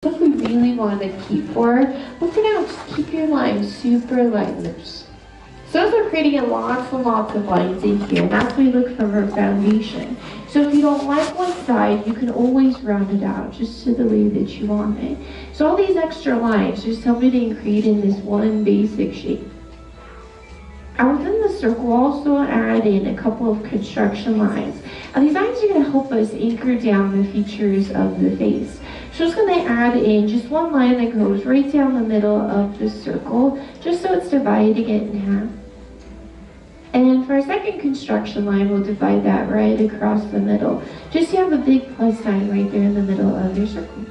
If we really want to keep for, but for now, just keep your lines super light and loose. So as we're creating lots and lots of lines in here, that's why we look for our foundation. So if you don't like one side, you can always round it out just to the way that you want it. So all these extra lines just help it in creating this one basic shape. And within the circle, we'll also add in a couple of construction lines. And these lines are going to help us anchor down the features of the face. So I'm just going to add in just one line that goes right down the middle of the circle, just so it's dividing it in half. And for our second construction line, we'll divide that right across the middle, just so you have a big plus sign right there in the middle of your circle.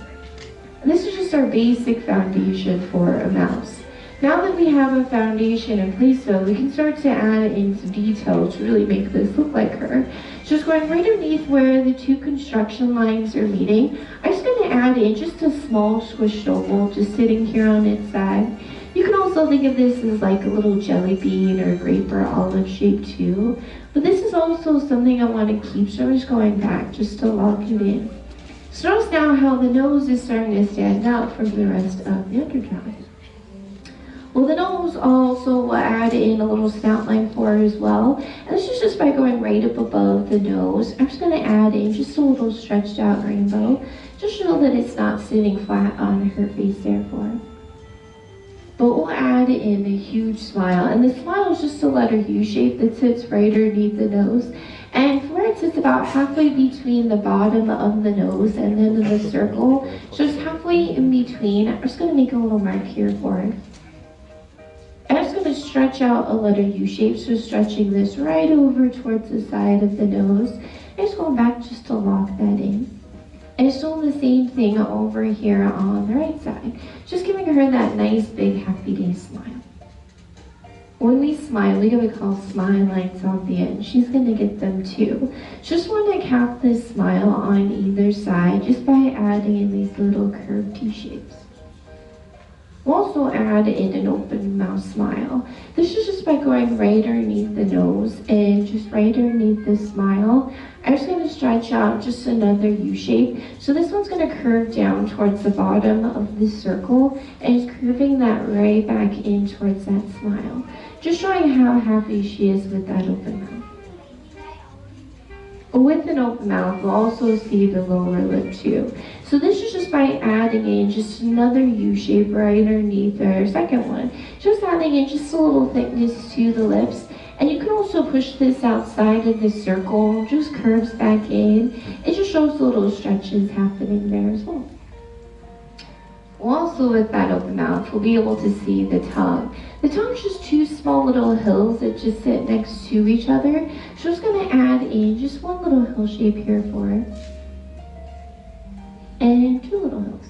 And this is just our basic foundation for a mouse. Now that we have a foundation in place though, we can start to add in some details to really make this look like her. Just going right underneath where the two construction lines are meeting, I'm just going to add in just a small squished oval just sitting here on its side. You can also think of this as like a little jelly bean or grape or olive shape too. But this is also something I want to keep, so I'm just going back just to lock it in. So notice now how the nose is starting to stand out from the rest of the underdress. Well, the nose also will add in a little snout line for her as well. And this is just by going right up above the nose. I'm just going to add in just a little stretched out rainbow, just so that it's not sitting flat on her face there for her. But we'll add in a huge smile. And the smile is just a letter U shape that sits right underneath the nose. And where it sits about halfway between the bottom of the nose and then the circle, just halfway in between, I'm just going to make a little mark here for her. I'm just going to stretch out a letter U shape, so stretching this right over towards the side of the nose. And just going back just to lock that in. And it's doing the same thing over here on the right side. Just giving her that nice big happy day smile. When we smile, we get what we call smile lines on the end. She's going to get them too. Just want to cap this smile on either side just by adding in these little curved T-shapes. We'll also add in an open mouth smile. This is just by going right underneath the nose and just right underneath the smile. I'm just going to stretch out just another U shape. So this one's going to curve down towards the bottom of the circle and it's curving that right back in towards that smile. Just showing how happy she is with that open mouth. With an open mouth, we'll also see the lower lip too. So this is just by adding in just another U shape right underneath our second one. Just adding in just a little thickness to the lips. And you can also push this outside of the circle, just curves back in. It just shows little stretches happening there as well. Also with that open mouth, we'll be able to see the tongue. The tongue's just two small little hills that just sit next to each other. So I'm just going to add in just one little hill shape here for it. And two little hills.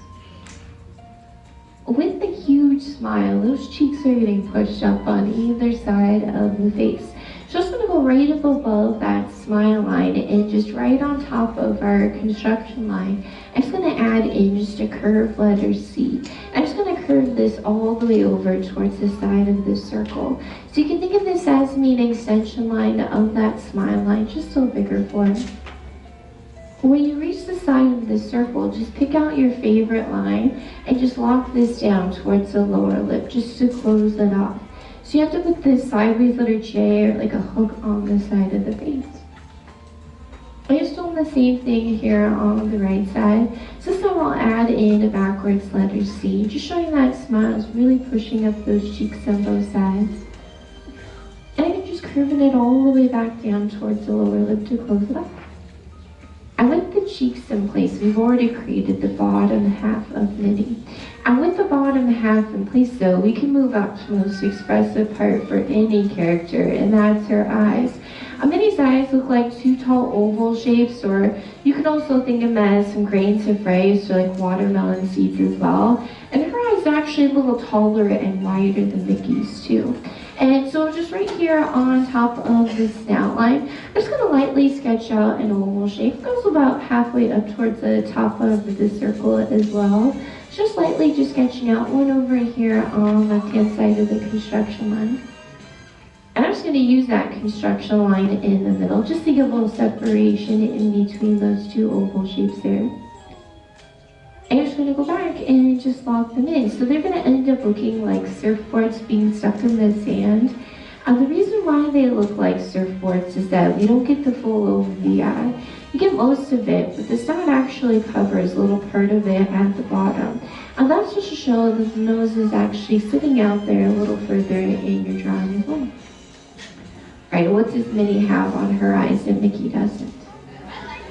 With the huge smile, those cheeks are getting pushed up on either side of the face. So I'm just going to go right up above that smile line and just right on top of our construction line, I'm just going to add in just a curved letter C. I'm just going to curve this all the way over towards the side of the circle. So you can think of this as being an extension line of that smile line, just a bigger form. When you reach the side of the circle, just pick out your favorite line and just lock this down towards the lower lip just to close it off. So you have to put this sideways letter J or like a hook on the side of the face. I'm just doing the same thing here on the right side. So this time I'll add in a backwards letter C, just showing that smile is really pushing up those cheeks on both sides. And I'm just curving it all the way back down towards the lower lip to close it off. And with the cheeks in place, we've already created the bottom half of Minnie. And with the bottom half in place though, we can move up to the most expressive part for any character, and that's her eyes. Minnie's eyes look like two tall oval shapes, or you can also think of them as some grains of rice or like watermelon seeds as well. And her eyes are actually a little taller and wider than Mickey's too. And so just right here on top of the snout line, I'm just going to lightly sketch out an oval shape. It goes about halfway up towards the top of the circle as well. Just lightly just sketching out one over here on the left-hand side of the construction line. And I'm just going to use that construction line in the middle just to give a little separation in between those two oval shapes there. I'm just going to go back and just lock them in. So they're going to end up looking like surfboards being stuck in the sand. The reason why they look like surfboards is that we don't get the full OVI. You get most of it, but the snout actually covers a little part of it at the bottom. And that's just to show that the nose is actually sitting out there a little further in your drawing as well. Alright, what does Minnie have on her eyes that Mickey doesn't?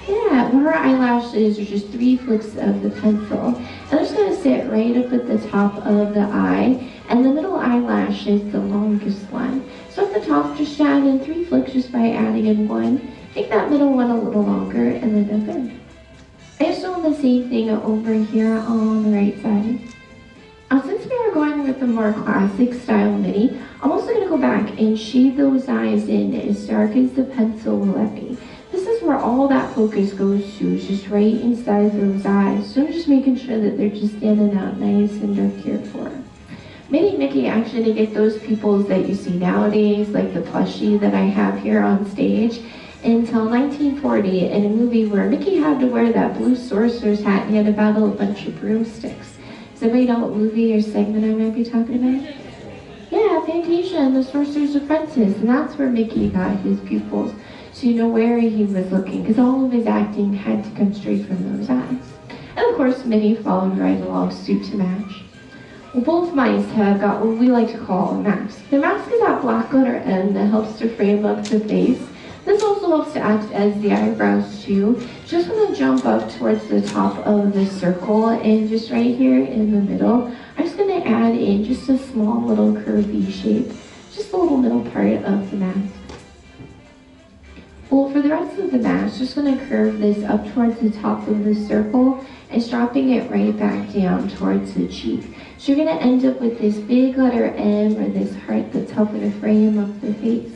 Yeah, well, her eyelashes are just 3 flicks of the pencil. And they're just going to sit right up at the top of the eye. And the middle eyelash is the longest one. So at the top, just add in 3 flicks just by adding in 1. Make that middle one a little longer and then up in. I'm just doing the same thing over here on the right side. Since we are going with the more classic style Minnie, I'm also going to go back and shade those eyes in as dark as the pencil will let me. This is where all that focus goes to, is just right inside those eyes. So I'm just making sure that they're just standing out nice and dark here for her. Minnie and Mickey actually to get those pupils that you see nowadays, like the plushie that I have here on stage, until 1940 in a movie where Mickey had to wear that blue sorcerer's hat and he had to battle a bunch of broomsticks. Does anybody know what movie or segment I might be talking about? Yeah, Fantasia and the Sorcerer's Apprentice, and that's where Mickey got his pupils. So you know where he was looking, because all of his acting had to come straight from those eyes. And of course, Minnie followed right along, suit to match. Well, both mice have got what we like to call a mask. The mask is that black letter M that helps to frame up the face. This also helps to act as the eyebrows too. Just want to jump up towards the top of the circle, and just right here in the middle, I'm just going to add in just a small little curvy shape, just the little middle part of the mask. Well, for the rest of the mask, just going to curve this up towards the top of the circle and dropping it right back down towards the cheek. So you're going to end up with this big letter M, or this heart that's helping to frame up the face.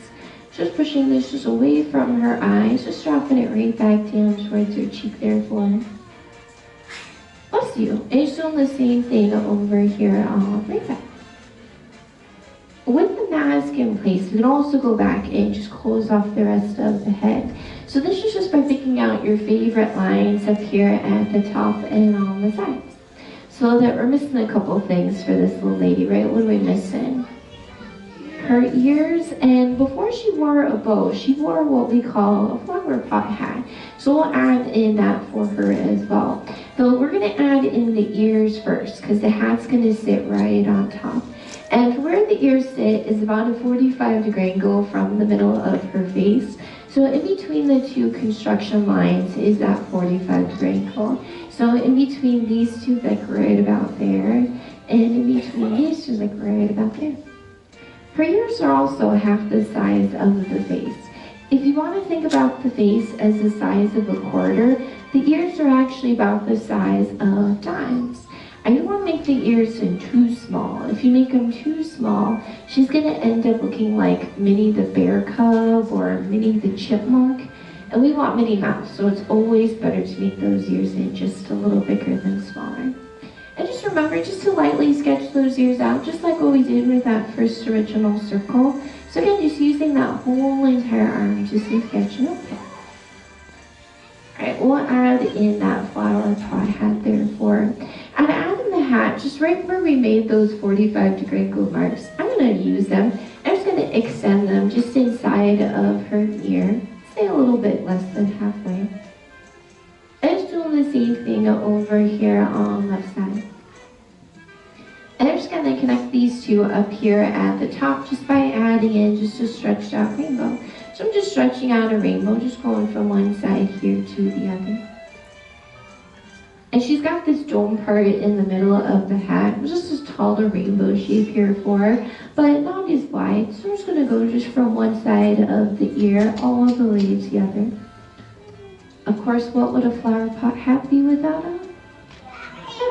Just pushing this just away from her eyes, just dropping it right back down towards her cheek there for her. Bless you. And just doing the same thing over here right back. With the mask in place, you can also go back and just close off the rest of the head. So this is just by picking out your favorite lines up here at the top and on the sides. So that we're missing a couple things for this little lady, right? What are we missing? Her ears, and before she wore a bow, she wore what we call a flower pot hat. So we'll add in that for her as well. So we're going to add in the ears first, because the hat's going to sit right on top. And where the ears sit is about a 45-degree angle from the middle of her face. So in between the 2 construction lines is that 45-degree angle. So in between these 2, like right about there, and in between these 2, like right about there. Her ears are also half the size of the face. If you want to think about the face as the size of a quarter, the ears are actually about the size of dimes. I don't want to make the ears too small. If you make them too small, she's going to end up looking like Minnie the Bear Cub or Minnie the Chipmunk. And we want Minnie Mouse, so it's always better to make those ears in just a little bigger than smaller. And just remember just to lightly sketch those ears out, just like what we did with that first original circle. So again, just using that whole entire arm just to sketch it out there. Alright, we'll add in that flower pot hat there for her. And add in the hat, just right where we made those 45-degree angle marks, I'm going to use them. I'm just going to extend them just inside of her ear, say a little bit less than halfway. I'm just doing the same thing over here on the left side. And I'm just going to connect these 2 up here at the top just by adding in just a stretched out rainbow. So I'm just stretching out a rainbow, just going from one side here to the other. And she's got this dome part in the middle of the hat, just a taller rainbow shape here for her, but not as wide. So I'm just going to go just from one side of the ear all the way to the other. Of course, what would a flower pot hat be without a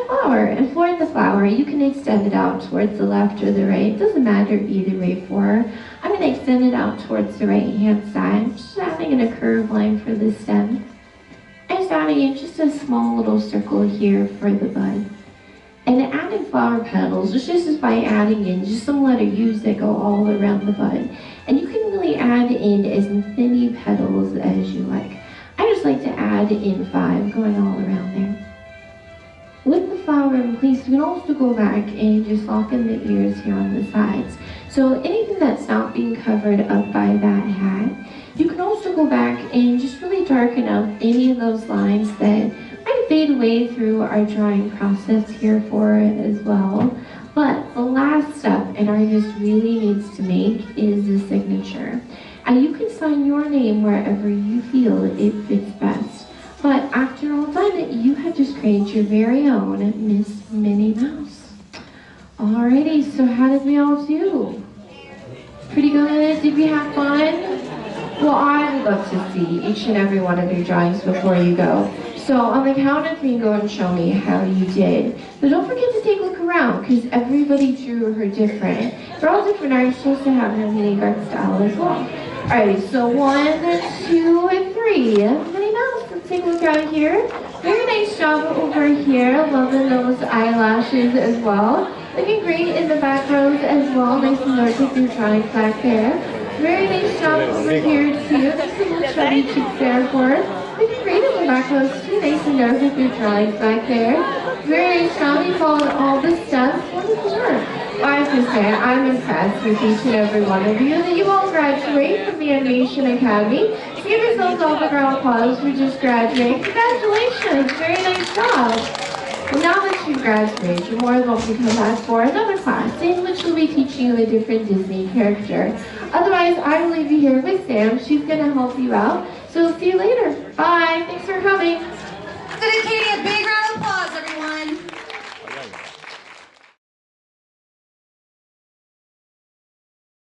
flower? And for the flower, you can extend it out towards the left or the right. It doesn't matter either way for her. I'm going to extend it out towards the right-hand side, just adding in a curved line for the stem. And just adding in just a small little circle here for the bud. And adding flower petals is just by adding in just some letter U's that go all around the bud. And you can really add in as many petals as you like. I just like to add in 5 going all around there. With flower in place, you can also go back and just lock in the ears here on the sides. So anything that's not being covered up by that hat, you can also go back and just really darken up any of those lines that might fade away through our drawing process here for it as well. But the last step an artist really needs to make is the signature. And you can sign your name wherever you feel it fits best. But after all done, you have just created your very own Miss Minnie Mouse. Alrighty, so how did we all do? Pretty good? Did we have fun? Well, I would love to see each and every one of your drawings before you go. So on the count of three, go and show me how you did. But don't forget to take a look around, because everybody drew her different. They're all different artists, supposed to have her unique art style as well. Alright, so 1, 2, and 3. Minnie Mouse, let's take a look out here. Very nice job over here. Loving those eyelashes as well. Looking great in the back rows as well. Nice and dark with your drawings back there. Very nice job over here too. Nice little chubby cheeks there for us. Looking great in the back rows too. Nice and dark with your drawings back there. Very nice job. You followed all the steps. Wonderful work. I have to say, I'm impressed with each and every one of you that you all graduate from the Animation Academy. So give yourselves all the round of applause for just graduating. Congratulations. Very nice job. Well, now that you've graduated, you're more than welcome to come back for another class in which we'll be teaching you a different Disney character. Otherwise, I will leave you here with Sam. She's going to help you out. So see you later. Bye. Thanks for coming. Katie, a big round